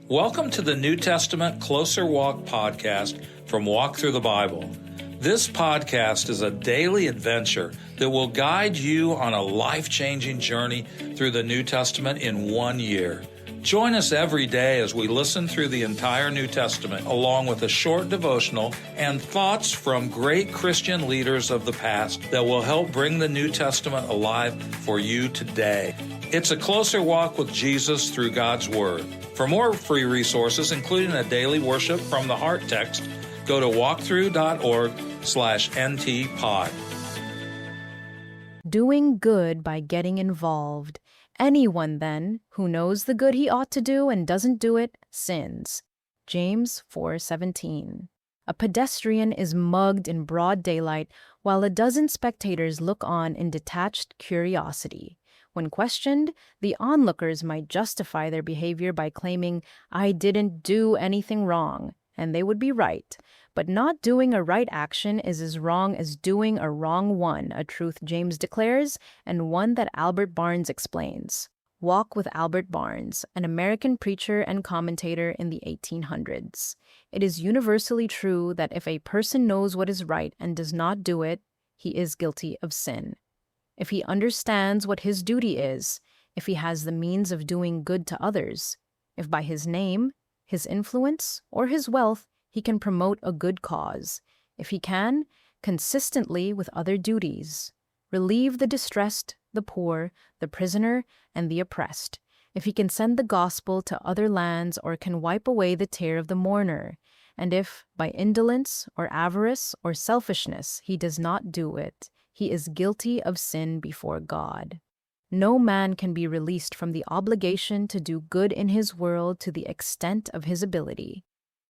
Welcome to the New Testament Closer Walk podcast from Walk Thru the Bible. This podcast is a daily adventure that will guide you on a life-changing journey through the New Testament in 1 year. Join us every day as we listen through the entire New Testament, along with a short devotional and thoughts from great Christian leaders of the past that will help bring the New Testament alive for you today. It's a closer walk with Jesus through God's Word. For more free resources, including a daily worship from the Heart text, go to walkthru.org/ntpod. Doing good by getting involved. Anyone, then, who knows the good he ought to do and doesn't do it, sins. James 4:17. A pedestrian is mugged in broad daylight while a dozen spectators look on in detached curiosity. When questioned, the onlookers might justify their behavior by claiming, "I didn't do anything wrong," and they would be right. But not doing a right action is as wrong as doing a wrong one, a truth James declares, and one that Albert Barnes explains. Walk with Albert Barnes, an American preacher and commentator in the 1800s. It is universally true that if a person knows what is right and does not do it, he is guilty of sin. If he understands what his duty is, if he has the means of doing good to others, if by his name, his influence, or his wealth he can promote a good cause, if he can, consistently with other duties, relieve the distressed, the poor, the prisoner, and the oppressed, if he can send the gospel to other lands or can wipe away the tear of the mourner, and if, by indolence or avarice or selfishness, he does not do it, he is guilty of sin before God. No man can be released from the obligation to do good in his world to the extent of his ability.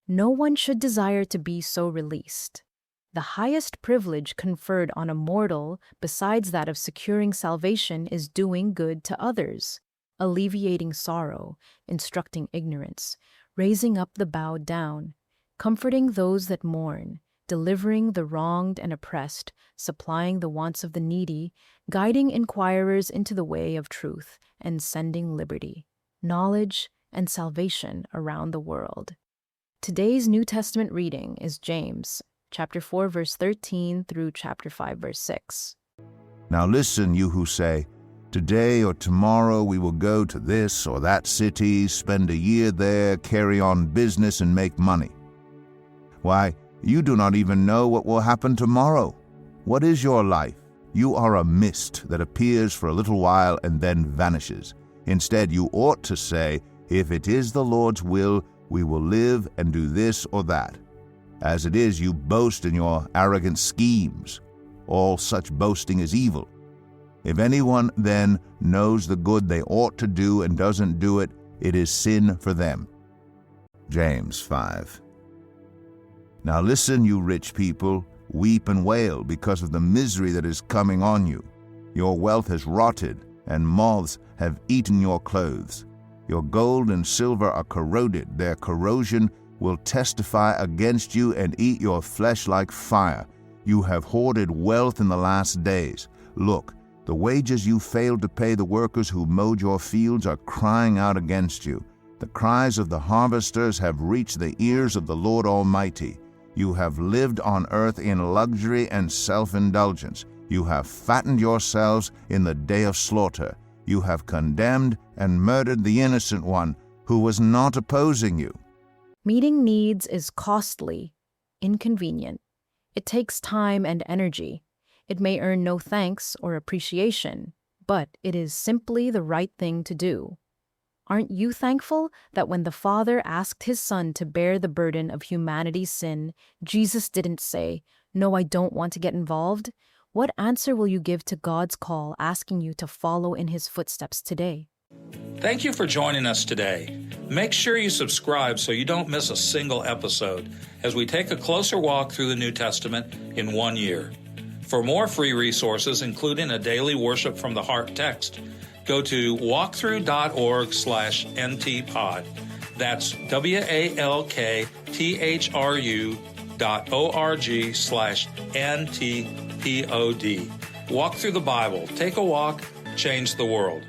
No one should desire to be so released. The highest privilege conferred on a mortal, besides that of securing salvation, is doing good to others, alleviating sorrow, instructing ignorance, raising up the bowed down, comforting those that mourn, delivering the wronged and oppressed, supplying the wants of the needy, guiding inquirers into the way of truth, and sending liberty, knowledge, and salvation around the world. Today's New Testament reading is James, chapter 4, verse 13 through chapter 5, verse 6. Now listen, you who say, "Today or tomorrow we will go to this or that city, spend a year there, carry on business, and make money." Why, you do not even know what will happen tomorrow. What is your life? You are a mist that appears for a little while and then vanishes. Instead, you ought to say, "If it is the Lord's will, we will live and do this or that." As it is, you boast in your arrogant schemes. All such boasting is evil. If anyone then knows the good they ought to do and doesn't do it, it is sin for them. James 5. Now listen, you rich people, weep and wail because of the misery that is coming on you. Your wealth has rotted, and moths have eaten your clothes. Your gold and silver are corroded. Their corrosion will testify against you and eat your flesh like fire. You have hoarded wealth in the last days. Look, the wages you failed to pay the workers who mowed your fields are crying out against you. The cries of the harvesters have reached the ears of the Lord Almighty. You have lived on earth in luxury and self-indulgence. You have fattened yourselves in the day of slaughter. You have condemned and murdered the innocent one who was not opposing you. Meeting needs is costly, inconvenient. It takes time and energy. It may earn no thanks or appreciation, but it is simply the right thing to do. Aren't you thankful that when the Father asked his Son to bear the burden of humanity's sin, Jesus didn't say, "No, I don't want to get involved"? What answer will you give to God's call asking you to follow in his footsteps today? Thank you for joining us today. Make sure you subscribe so you don't miss a single episode as we take a closer walk through the New Testament in 1 year. For more free resources, including a daily worship from the Heart text, go to walkthru.org/ntpod. That's walkthru.org/ntpod. Walk through the Bible. Take a walk, change the world.